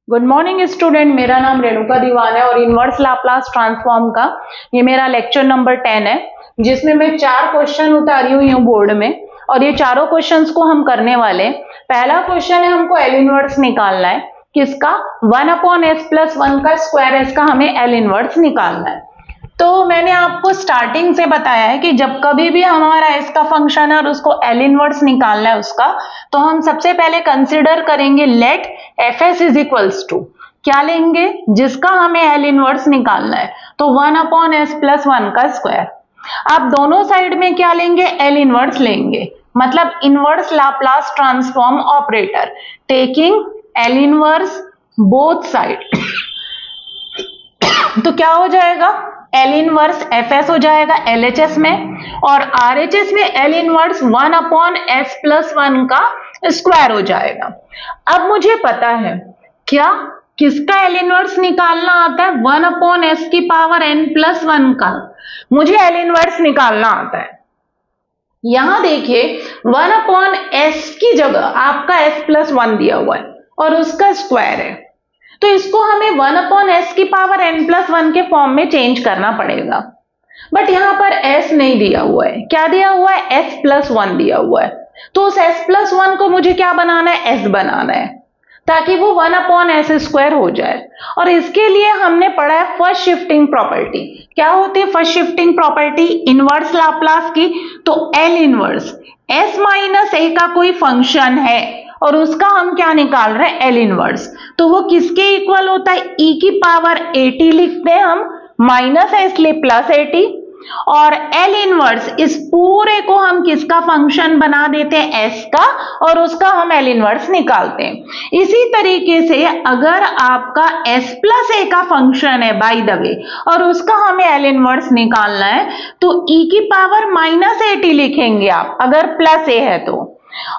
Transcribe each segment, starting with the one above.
Good morning student, मेरा नाम रेणुका दीवान है और इनवर्स लाप्लास ट्रांसफॉर्म का ये मेरा लेक्चर नंबर 10 है, जिसमें मैं 4 क्वेश्चन उतारी हुई हूँ बोर्ड में और ये चारों क्वेश्चंस को हम करने वाले हैं। पहला क्वेश्चन है, हमको एल इनवर्स निकालना है। किसका? 1/s+1 का स्क्वायर एस का हमें एल इनवर्स निकालना है। तो मैंने आपको स्टार्टिंग से बताया है कि जब कभी भी हमारा एस का फंक्शन है और उसको एल इनवर्स निकालना है उसका, तो हम सबसे पहले कंसिडर करेंगे let F S is equals to, क्या लेंगे? जिसका हमें एल इनवर्स निकालना है, तो 1/s+1 का स्क्वायर। आप दोनों साइड में क्या लेंगे? एल इनवर्स लेंगे, मतलब inverse Laplace transform operator, taking L inverse both side. तो क्या हो जाएगा? एल इनवर्स एफ एस हो जाएगा LHS में, और RHS में एल इनवर्स 1/s+1 का स्क्वायर हो जाएगा। अब मुझे पता है क्या, किसका एल इनवर्स निकालना आता है? 1/n+1 का मुझे एल इनवर्स निकालना आता है। यहां देखिए 1/s की जगह आपका s+1 दिया हुआ है और उसका स्क्वायर है, तो इसको हमें 1/n+1 के फॉर्म में चेंज करना पड़ेगा। बट यहां पर s नहीं दिया हुआ है, क्या दिया हुआ है? s+1 दिया हुआ है। तो उस s+1 को मुझे क्या बनाना है? s बनाना है, ताकि वो 1/s² हो जाए। और इसके लिए हमने पढ़ा है फर्स्ट शिफ्टिंग प्रॉपर्टी। क्या होती है first shifting property? Inverse Laplace की। तो एल इनवर्स s-a का कोई फंक्शन है और उसका हम क्या निकाल रहे हैं? L inverse. तो वो किसके इक्वल होता है? e⁻at लिखते हैं हम, -s ले +at, और एल इनवर्स इस पूरे को हम किसका फंक्शन बना देते हैं? s का, और उसका हम एल इनवर्स निकालते हैं। इसी तरीके से अगर आपका s+a का फंक्शन है बाय द वे, और उसका हमें एल इनवर्स निकालना है, तो e⁻at लिखेंगे आप अगर +a है तो,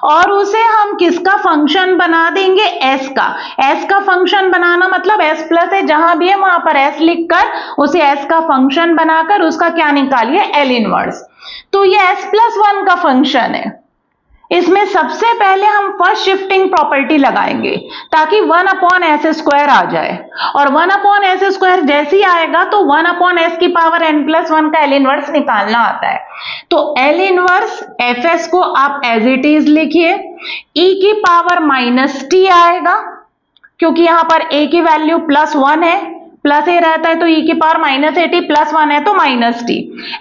और उसे हम किसका फंक्शन बना देंगे? s का। s का फंक्शन बनाना मतलब s+a जहां भी है वहां पर s लिखकर उसे s का फंक्शन बनाकर उसका क्या निकालिए? L inverse. तो ये s+1 का फंक्शन है। इसमें सबसे पहले हम फर्स्ट शिफ्टिंग प्रॉपर्टी लगाएंगे ताकि 1/s² आ जाए, और 1/s² जैसे ही आएगा तो 1/n+1 का एल इनवर्स निकालना आता है। तो एल इनवर्स एफ एस को आप एज इट इज लिखिए, e⁻t आएगा, क्योंकि यहां पर a की वैल्यू +1 है, +a रहता है तो e⁻at +1 है तो -t।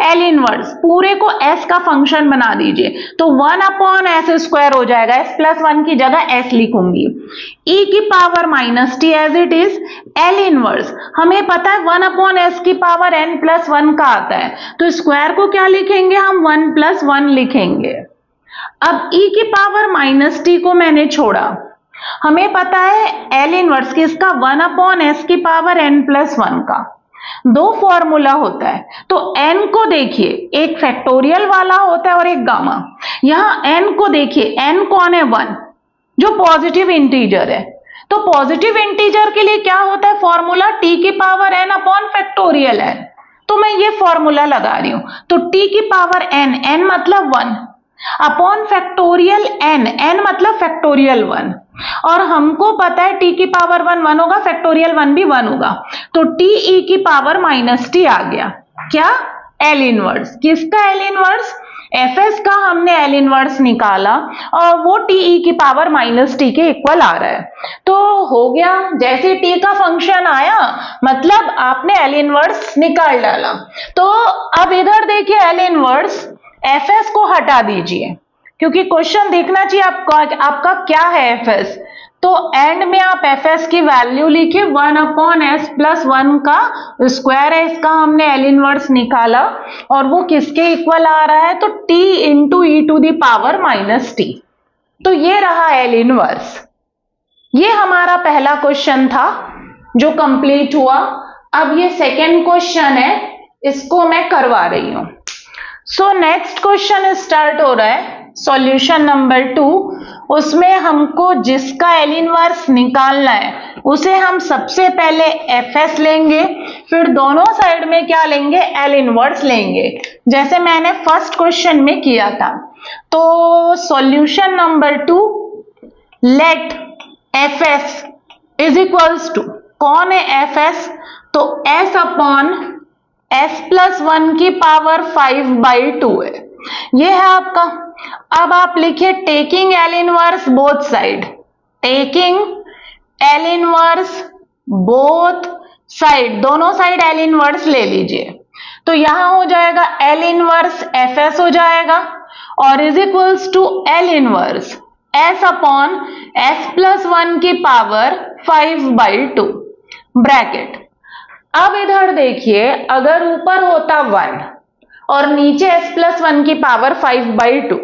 एल इनवर्स पूरे को s का फंक्शन बना दीजिए, तो 1/s² हो जाएगा, s+1 की जगह s लिखूंगी, e⁻t as it is. L inverse हमें पता है 1/n+1 का आता है, तो स्क्वायर को क्या लिखेंगे हम? 1+1 लिखेंगे। अब e⁻t को मैंने छोड़ा, हमें पता है एल इनवर्स किसका? 1/n+1 का। दो फॉर्मूला होता है, तो n को देखिए, एक फैक्टोरियल वाला होता है और एक गामा। यहां n को देखिए, n कौन है? 1, जो पॉजिटिव इंटीजर है। तो पॉजिटिव इंटीजर के लिए क्या होता है फॉर्मूला? t⁻n/n। तो मैं ये फॉर्मूला लगा रही हूं, तो t⁻n, n मतलब 1 अपॉन फैक्टोरियल n, n मतलब फैक्टोरियल 1, और हमको पता है t⁻1 1 होगा, फैक्टोरियल 1 भी 1 होगा, तो t e⁻t आ गया। क्या? L inverse. किसका एल इनवर्स? fs का हमने एल इनवर्स निकाला और वो t e⁻t के इक्वल आ रहा है। तो हो गया, जैसे t का फंक्शन आया मतलब आपने एल इनवर्स निकाल डाला। तो अब इधर देखिए एल इनवर्स fs को हटा दीजिए, क्योंकि क्वेश्चन देखना चाहिए आपका क्या है fs। तो एंड में आप fs की वैल्यू लिखिए, 1/s+1 का स्क्वायर है, इसका हमने एल इनवर्स निकाला और वो किसके इक्वल आ रहा है? तो t × e⁻t। तो ये रहा एल इनवर्स। ये हमारा पहला क्वेश्चन था जो कंप्लीट हुआ। अब ये सेकेंड क्वेश्चन है, इसको मैं करवा रही हूं। सो नेक्स्ट क्वेश्चन स्टार्ट हो रहा है, सॉल्यूशन नंबर 2। उसमें हमको जिसका एल इनवर्स निकालना है उसे हम सबसे पहले fs लेंगे, फिर दोनों साइड में क्या लेंगे? एल इनवर्स लेंगे, जैसे मैंने फर्स्ट क्वेश्चन में किया था। तो solution number 2, let fs is equals to, कौन है एफ एस, तो एस अपॉन एस प्लस 1 की पावर 5/2 है, ये है आपका। अब आप लिखिए taking L inverse both side, taking L inverse both side, दोनों साइड एल इनवर्स ले लीजिए, तो यहां हो जाएगा एल इनवर्स एफ एस हो जाएगा और is equals to L inverse S upon S plus 1 की पावर 5/2 ब्रैकेट। अब इधर देखिए, अगर ऊपर होता 1 और नीचे s प्लस 1 की पावर 5/2,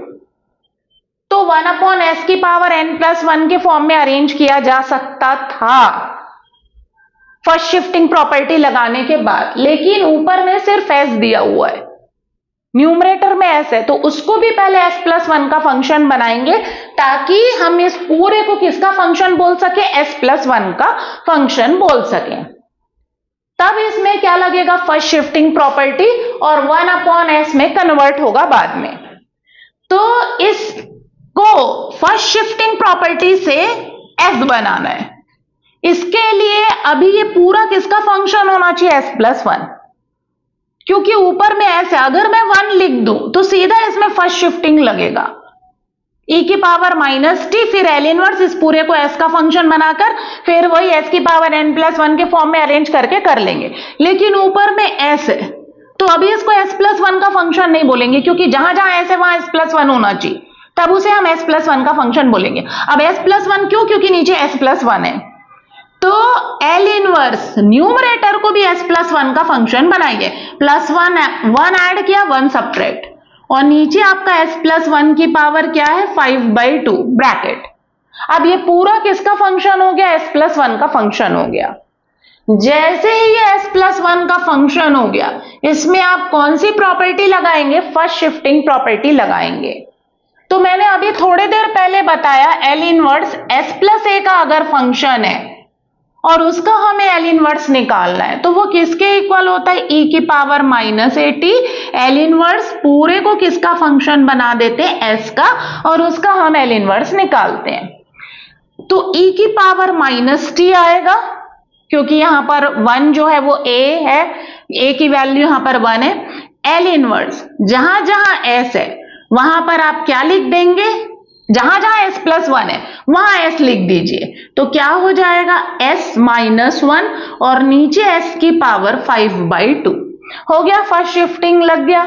तो 1 अपॉन एस की पावर n प्लस 1 के फॉर्म में अरेंज किया जा सकता था फर्स्ट शिफ्टिंग प्रॉपर्टी लगाने के बाद, लेकिन ऊपर में सिर्फ s दिया हुआ है, न्यूमरेटर में s है, तो उसको भी पहले s प्लस 1 का फंक्शन बनाएंगे ताकि हम इस पूरे को किसका फंक्शन बोल सके, s प्लस 1 का फंक्शन बोल सके। तब इसमें क्या लगेगा, फर्स्ट शिफ्टिंग प्रॉपर्टी, और 1 अपॉन एस में कन्वर्ट होगा बाद में। तो इसको फर्स्ट शिफ्टिंग प्रॉपर्टी से एस बनाना है, इसके लिए अभी ये पूरा किसका फंक्शन होना चाहिए, एस प्लस 1, क्योंकि ऊपर में एस है। अगर मैं 1 लिख दूं तो सीधा इसमें फर्स्ट शिफ्टिंग लगेगा, e की पावर माइनस टी, फिर एल इनवर्स, इस पूरे को s का फंक्शन बनाकर फिर वही s की पावर n प्लस 1 के फॉर्म में अरेंज करके कर लेंगे। लेकिन ऊपर में s है तो अभी इसको s प्लस 1 का फंक्शन नहीं बोलेंगे, क्योंकि जहां जहां s है वहां s प्लस 1 होना चाहिए, तब उसे हम s प्लस 1 का फंक्शन बोलेंगे। अब s प्लस 1 क्यों, क्योंकि नीचे s प्लस 1 है, तो एल इनवर्स न्यूमरेटर को भी s प्लस 1 का फंक्शन बनाइए, प्लस 1 ऐड किया, 1 सब्ट्रैक्ट, और नीचे आपका s प्लस 1 की पावर क्या है, 5/2 ब्रैकेट। अब ये पूरा किसका फंक्शन हो गया, s प्लस 1 का फंक्शन हो गया। जैसे ही ये s प्लस 1 का फंक्शन हो गया, इसमें आप कौन सी प्रॉपर्टी लगाएंगे, फर्स्ट शिफ्टिंग प्रॉपर्टी लगाएंगे। तो मैंने अभी थोड़ी देर पहले बताया L inverse s plus a का अगर फंक्शन है और उसका हमें एल इनवर्स निकालना है, तो वो किसके इक्वल होता है, e की power minus AT। L inverse पूरे को किसका फंक्शन बना देते हैं, s का, और उसका हम एल इनवर्स निकालते हैं। तो e की पावर माइनस t आएगा, क्योंकि यहां पर 1 जो है वो a है, a की वैल्यू यहां पर 1 है। एल इनवर्स जहां जहां s है वहां पर आप क्या लिख देंगे, जहां जहां s प्लस 1 है वहां s लिख दीजिए, तो क्या हो जाएगा, s माइनस 1 और नीचे s की पावर 5/2 हो गया, फर्स्ट शिफ्टिंग लग गया।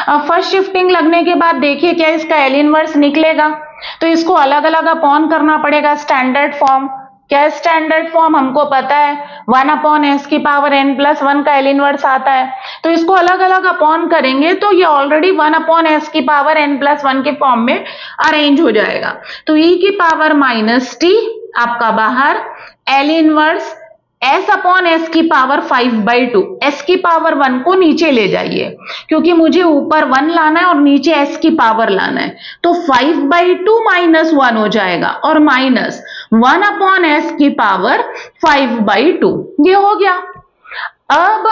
अब फर्स्ट शिफ्टिंग लगने के बाद देखिए क्या इसका एल इनवर्स निकलेगा, तो इसको अलग अलग अपॉन करना पड़ेगा, स्टैंडर्ड फॉर्म। क्या स्टैंडर्ड फॉर्म हमको पता है, 1 अपॉन एस की पावर n प्लस 1 का एल इनवर्स आता है, तो इसको अलग अलग अपॉन करेंगे तो ये ऑलरेडी 1 अपॉन एस की पावर n प्लस 1 के फॉर्म में अरेंज हो जाएगा। तो e की पावर माइनस टी आपका बाहर, L inverse s upon S की पावर 5/2, s की पावर 1 को नीचे ले जाइए, क्योंकि मुझे ऊपर 1 लाना है और नीचे s की पावर लाना है, तो 5/2 माइनस 1 हो जाएगा और माइनस 1 अपॉन एस की पावर 5/2, ये हो गया। अब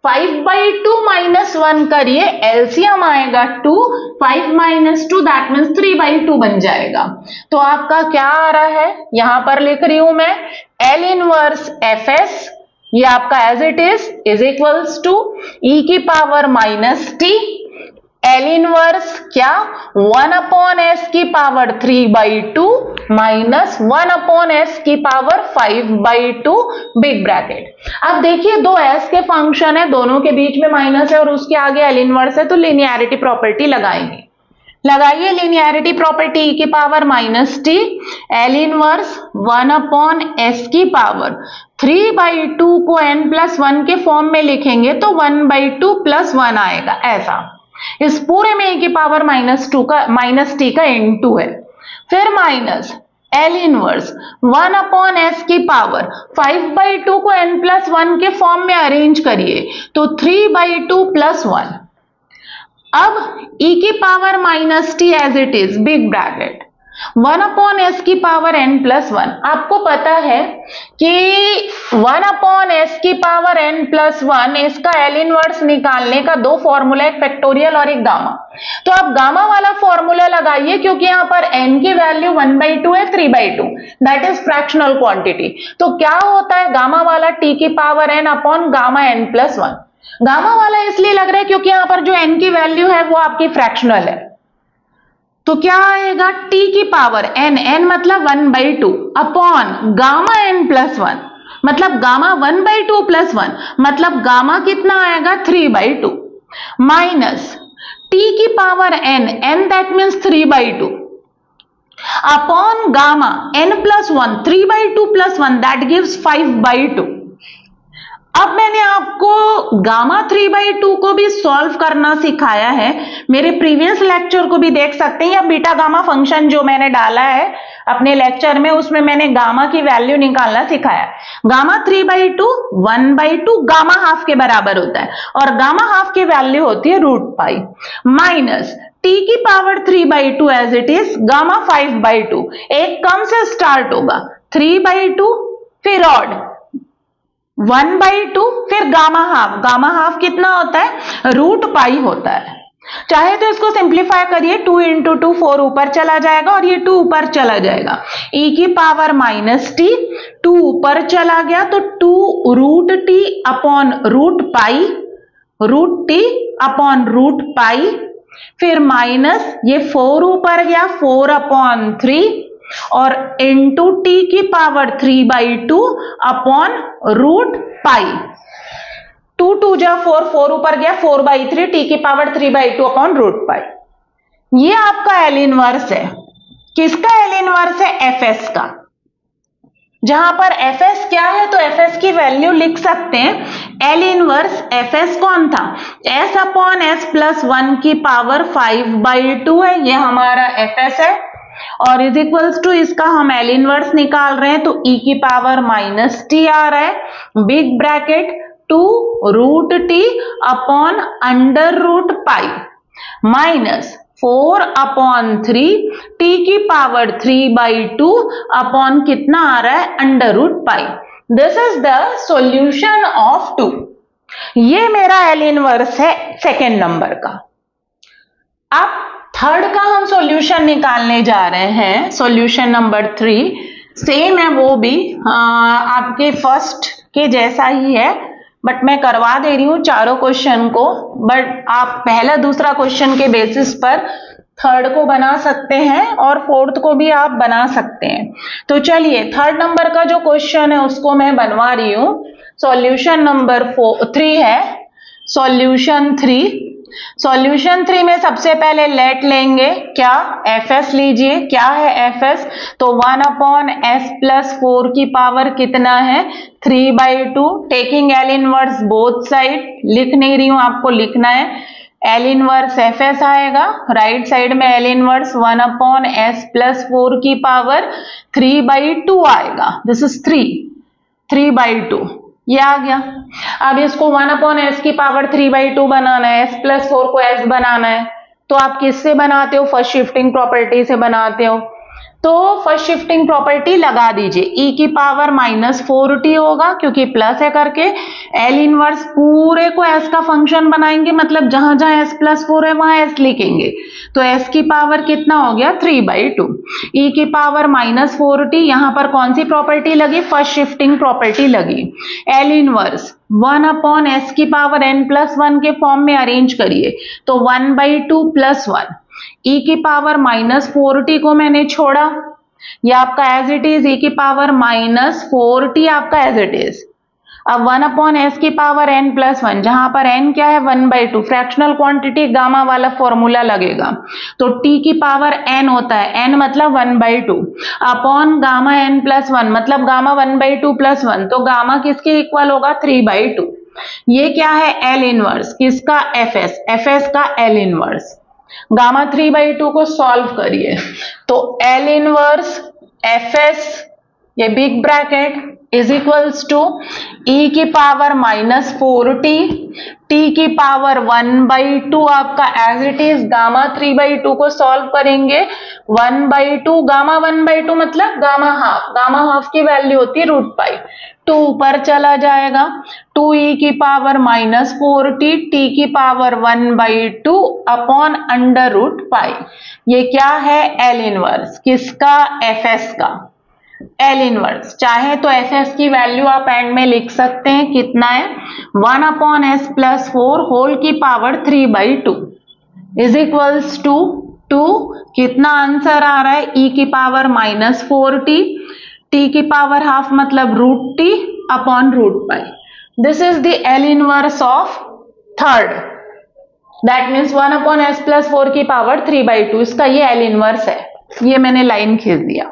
5/2 माइनस 1 करिए, एलसीएम आएगा 2, 5 माइनस 2 दैट मीन्स 3/2 बन जाएगा। तो आपका क्या आ रहा है, यहां पर लिख रही हूं मैं, एल इनवर्स एफ एस, ये आपका as it is equals to e की power minus t, L inverse क्या, 1 अपॉन एस की पावर 3/2 माइनस 1 अपॉन एस की पावर 5/2 बिग ब्रैकेट। अब देखिए दो एस के फंक्शन है, दोनों के बीच में माइनस है और उसके आगे एल इनवर्स है, तो लिनियरिटी प्रॉपर्टी लगाएंगे। लगाइए लिनियरिटी प्रॉपर्टी, ई की power minus t, L inverse 1 upon S की पावर 3/2 को n प्लस 1 के फॉर्म में लिखेंगे तो 1/2 प्लस 1 आएगा, ऐसा। इस पूरे में e की पावर माइनस टी का इनटू है, फिर minus L inverse 1 upon S की पावर 5/2 को n प्लस 1 के फॉर्म में अरेंज करिए तो 3/2 प्लस 1। अब e की power minus T as it is big bracket, 1 upon S की पावर n प्लस 1। आपको पता है कि 1 अपॉन एस की पावर n प्लस 1 इसका एल इनवर्स निकालने का दो फॉर्मूला, एक फैक्टोरियल और एक गामा। तो आप गामा वाला फॉर्मूला लगाइए, क्योंकि यहां पर n की वैल्यू 1/2 है, 3/2, दैट इज फ्रैक्शनल क्वांटिटी। तो क्या होता है गामा वाला, t की power n upon gamma n plus 1। Gamma वाला इसलिए लग रहा है क्योंकि यहां पर जो n की वैल्यू है वो आपकी फ्रैक्शनल है। तो क्या आएगा, t की पावर n मतलब 1/2 अपॉन गामा n प्लस 1 मतलब गामा 1/2 प्लस 1 मतलब गामा कितना आएगा 3/2 माइनस t की power n that means 3/2 upon gamma n plus 1 3/2 plus 1 that gives 5/2। अब मैंने आपको गामा 3/2 को भी सॉल्व करना सिखाया है, मेरे प्रीवियस लेक्चर को भी देख सकते हैं, या बीटा गामा फंक्शन जो मैंने डाला है अपने लेक्चर में उसमें मैंने गामा की वैल्यू निकालना सिखाया। गामा 3/2 1/2 गामा हाफ के बराबर होता है, और गामा हाफ की वैल्यू होती है √π माइनस t की power 3/2 as it is gamma 5/2। एक कम से स्टार्ट होगा 3/2 फिर ऑड 1/2 फिर गामा हाफ कितना होता है √π होता है। चाहे तो इसको सिंप्लीफाई करिए, 2 × 2 4 ऊपर चला जाएगा और ये 2 ऊपर चला जाएगा, e की पावर -t 2 ऊपर चला गया तो 2√t अपॉन √π अपॉन √π फिर माइनस ये 4 ऊपर गया 4/3 और इंटू t की पावर 3/2 अपॉन √π। 2 2 जा 4 4 ऊपर गया 4/3 t की पावर 3/2 अपॉन √π। ये आपका एल इनवर्स है। किसका एल इनवर्स है, fs का। जहां पर fs क्या है तो fs की वैल्यू लिख सकते हैं, एल इनवर्स fs कौन था, s अपॉन s प्लस 1 की पावर 5/2 है, ये हमारा fs है, और इज इक्वल्स टू इसका हम एल इनवर्स निकाल रहे हैं तो e की पावर -t आ रहा है, big bracket 2√t upon √π minus 4/3 t की पावर 3/2 अपॉन कितना आ रहा है √π। This is the solution of 2। ये मेरा एल इनवर्स है सेकेंड नंबर का। अब थर्ड का हम सॉल्यूशन निकालने जा रहे हैं, सॉल्यूशन नंबर 3 सेम है, वो भी आपके फर्स्ट के जैसा ही है, बट मैं करवा दे रही हूं चारों क्वेश्चन को, बट आप पहला दूसरा क्वेश्चन के बेसिस पर थर्ड को बना सकते हैं और फोर्थ को भी आप बना सकते हैं। तो चलिए थर्ड नंबर का जो क्वेश्चन है उसको मैं बनवा रही हूं। सॉल्यूशन नंबर 3 है, सॉल्यूशन 3 में सबसे पहले लेट लेंगे, क्या fs लीजिए, क्या है fs, तो 1 अपॉन s प्लस 4 की पावर कितना है 3/2, taking L inverse both side, लिख नहीं रही हूं आपको लिखना है, एल इनवर्स fs आएगा, राइट साइड में L inverse 1 upon s plus 4 की पावर 3/2 आएगा, दिस इज 3/2 ये आ गया। अब इसको 1 अपॉन s की पावर 3/2 बनाना है, s प्लस 4 को s बनाना है, तो आप किससे बनाते हो, फर्स्ट शिफ्टिंग प्रॉपर्टी से बनाते हो, तो फर्स्ट शिफ्टिंग प्रॉपर्टी लगा दीजिए, e की पावर -4t होगा क्योंकि प्लस है करके, एल इनवर्स पूरे को s का फंक्शन बनाएंगे, मतलब जहां जहां s प्लस 4 है वहां s लिखेंगे, तो s की पावर कितना हो गया 3/2, e की पावर -4t, यहां पर कौन सी प्रॉपर्टी लगी, फर्स्ट शिफ्टिंग प्रॉपर्टी लगी, एल इनवर्स 1 अपॉन s की पावर n प्लस 1 के फॉर्म में अरेंज करिए, तो 1/2 प्लस 1, e की पावर -4t को मैंने छोड़ा, ये आपका एज इट इज, e की पावर -4t आपका एज इट इज। अब 1 अपॉन s की पावर n प्लस 1, जहां पर n क्या है 1/2, फ्रैक्शनल क्वांटिटी गामा वाला फॉर्मूला लगेगा, तो t की पावर n होता है, n मतलब 1/2 अपॉन गामा n प्लस 1 मतलब गामा 1/2 प्लस 1, तो गामा किसके इक्वल होगा 3/2। ये क्या है एल इनवर्स, किसका fs का एल इनवर्स। गामा 3/2 को सॉल्व करिए, तो एल इनवर्स fs ये big bracket is equals to e की पावर -4t, t की पावर 1/2 आपका एज इट इज, गामा 3/2 को सॉल्व करेंगे 1/2 गामा 1/2 मतलब गामा हाफ की वैल्यू होती है √π। 2 ऊपर चला जाएगा, 2e की पावर -4t t की पावर 1/2 अपॉन √π। ये क्या है? एल इनवर्स किसका? Fs का एल इनवर्स। चाहे तो Fs की वैल्यू आप एंड में लिख सकते हैं, कितना है? 1/s+4 होल की पावर 3/2 इज इक्वल्स टू 2। कितना आंसर आ रहा है? e की पावर -4t t की पावर हाफ मतलब √t upon √π। This is the L inverse of third, that means 1/s+4 की पावर 3/2। इसका ये एल इनवर्स है, ये मैंने लाइन खींच दिया।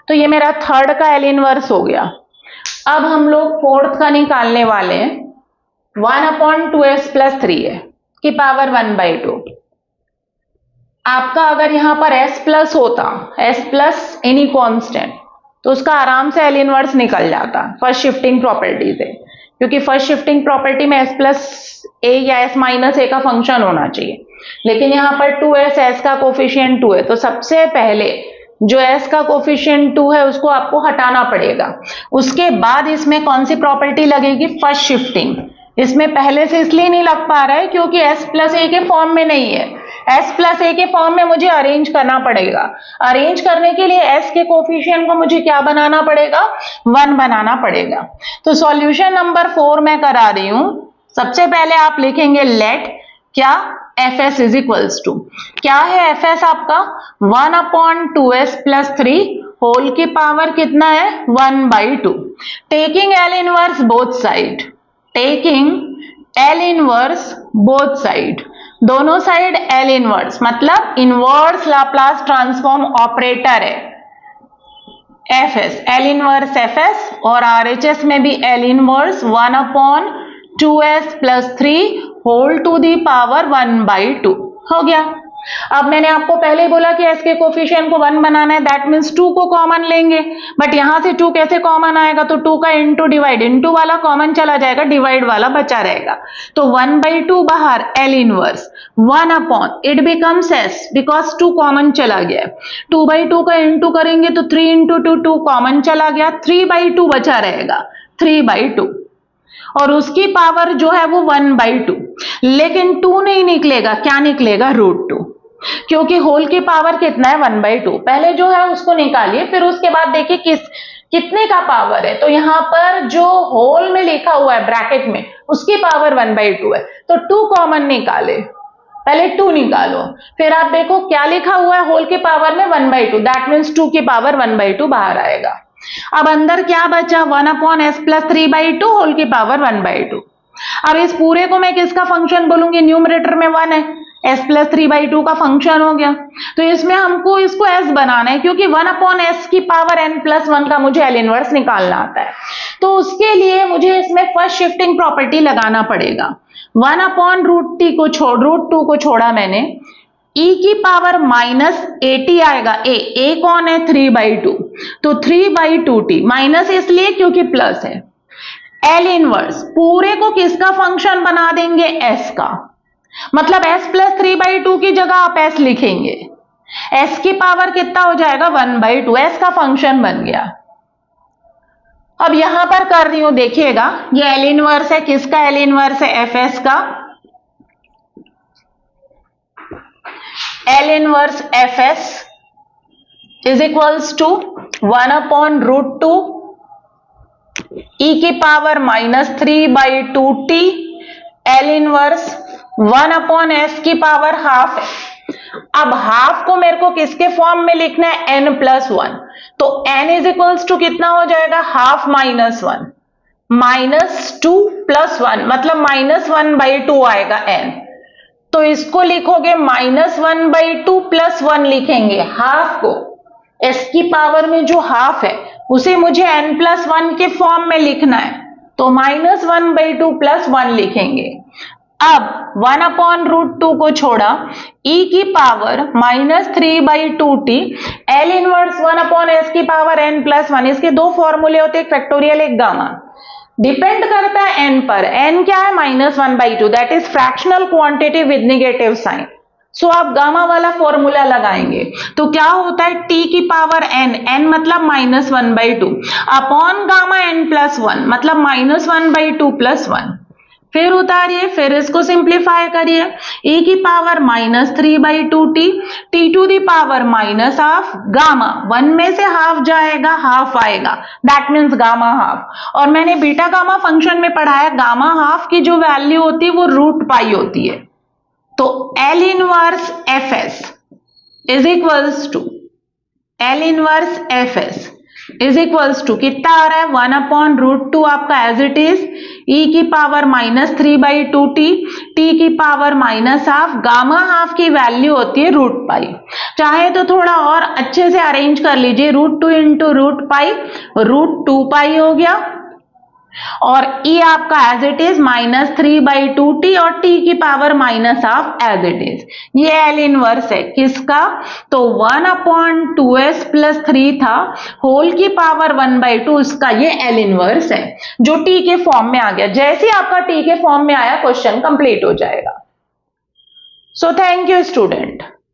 तो ये मेरा थर्ड का एल इनवर्स हो गया। अब हम लोग फोर्थ का निकालने वाले हैं। 1/2s+3 है की पावर 1/2। आपका अगर यहां पर s प्लस होता, s प्लस एनी कांस्टेंट, तो उसका आराम से एल इनवर्स निकल जाता फर्स्ट शिफ्टिंग प्रॉपर्टी से, क्योंकि फर्स्ट शिफ्टिंग प्रॉपर्टी में s+a या s-a का फंक्शन होना चाहिए। लेकिन यहां पर 2s, s का कोफिशिएंट 2 है, तो सबसे पहले जो s का कोफिशिएंट 2 है उसको आपको हटाना पड़ेगा। उसके बाद इसमें कौन सी प्रॉपर्टी लगेगी? First shifting. इसमें पहले से इसलिए नहीं लग पा रहा है क्योंकि s+a के फॉर्म में नहीं है। s+a के फॉर्म में मुझे अरेंज करना पड़ेगा। अरेंज करने के लिए s के कोफिशिएंट को मुझे क्या बनाना पड़ेगा? 1 बनाना पड़ेगा। तो सॉल्यूशन नंबर 4 मैं करा रही हूं। सबसे पहले आप लिखेंगे लेट क्या? Fs इज इक्वल्स टू, क्या है Fs आपका? 1/2s+3 होल की पावर कितना है? 1/2। Taking L inverse both side, taking L inverse both side, दोनों साइड एल इनवर्स मतलब इनवर्स लाप्लास ट्रांसफॉर्म ऑपरेटर है Fs, एल इनवर्स Fs, और RHS में भी L inverse 1/2s+3 whole to the power 1/2 हो गया। अब मैंने आपको पहले ही बोला कि s के कोफिशिएंट को 1 बनाना है, दैट मीन्स 2 को कॉमन लेंगे। बट यहां से 2 कैसे कॉमन आएगा? तो 2 का इंटू डिवाइड, इंटू वाला कॉमन चला जाएगा, डिवाइड वाला बचा रहेगा। तो 1/2 बाहर, L inverse 1 upon, it becomes s because 2 common चला गया। 2/2 का इंटू करेंगे तो 3 × 2, 2 कॉमन चला गया, 3/2 बचा रहेगा, 3/2, और उसकी पावर जो है वो 1/2। लेकिन 2 नहीं निकलेगा, क्या निकलेगा? √2, क्योंकि होल की पावर कितना है? 1/2। पहले जो है उसको निकालिए, फिर उसके बाद देखिए कितने का पावर है। तो यहां पर जो होल में लिखा हुआ है ब्रैकेट में, उसकी पावर 1/2 है, तो 2 कॉमन निकाले, पहले 2 निकालो, फिर आप देखो क्या लिखा हुआ है होल की पावर में? 1/2, दैट मीन्स 2 की पावर 1/2 बाहर आएगा। अब अंदर क्या बचा? 1/s+3/2 होल की पावर 1/2। अब इस पूरे को मैं किसका फंक्शन बोलूंगी? न्यूमरेटर में 1 है, s+3/2 का फंक्शन हो गया। तो इसमें हमको इसको s बनाना है, क्योंकि 1/s की पावर n+1 का मुझे एल इनवर्स निकालना आता है। तो उसके लिए मुझे इसमें फर्स्ट शिफ्टिंग प्रॉपर्टी लगाना पड़ेगा। 1/√2 को छोड़ा मैंने, e की पावर -80 आएगा। a कौन है? 3/2, तो 3/2t, माइनस इसलिए क्योंकि प्लस है। एल इनवर्स पूरे को किसका फंक्शन बना देंगे? s का, मतलब s+3/2 की जगह आप s लिखेंगे। s की पावर कितना हो जाएगा? 1/2, s का फंक्शन बन गया। अब यहां पर कर रही हूं, देखिएगा, ये एल इनवर्स है, किसका एल इनवर्स है? Fs का। L inverse Fs is equals to 1/√2 e की power -3/2t, L inverse 1/s की पावर हाफ है। अब हाफ को मेरे को किसके फॉर्म में लिखना है? n+1, तो n इज इक्वल्स टू कितना हो जाएगा? हाफ -1, -2 + 1 मतलब -1/2 आएगा n। तो इसको लिखोगे -1/2 + 1 लिखेंगे, हाफ को s की पावर में जो हाफ है उसे मुझे n+1 के फॉर्म में लिखना है, तो -1/2 + 1 लिखेंगे। अब 1/√2 को छोड़ा, e की power -3/2t, L inverse 1/s की पावर n+1, इसके दो फॉर्मूले होते हैं, एक फैक्टोरियल एक गामा। डिपेंड करता है n पर, n क्या है? -1/2, that is fractional quantity with negative sign. So आप गामा वाला फॉर्मूला लगाएंगे तो क्या होता है, टी की पावर एन, एन मतलब -1/2 अपॉन गामा एन प्लस 1 मतलब -1/2 + 1। फिर उतारिए, फिर इसको सिंप्लीफाई करिए, e की power -3/2t, t to the power -12, gamma 1 में से हाफ जाएगा, हाफ आएगा, दैट मीन्स गामा हाफ। और मैंने बीटा गामा फंक्शन में पढ़ाया, गामा हाफ की जो वैल्यू होती है वो √π होती है। तो L inverse Fs is equals to L inverse Fs is equals to कितना आ रहा है, 1/√2 आपका एज इट इज, e की पावर -3/2t, t की पावर -12, गामा हाफ की वैल्यू होती है √π। चाहे तो थोड़ा और अच्छे से अरेंज कर लीजिए, √2 × √π √2π हो गया, और e आपका एज इट इज -3/2t और t की पावर -12 एज इट इज। ये L इनवर्स है किसका, तो 1/2s + 3 था, होल की पावर 1/2, इसका ये L इनवर्स है जो t के फॉर्म में आ गया। जैसे ही आपका t के फॉर्म में आया क्वेश्चन कंप्लीट हो जाएगा। So thank you student.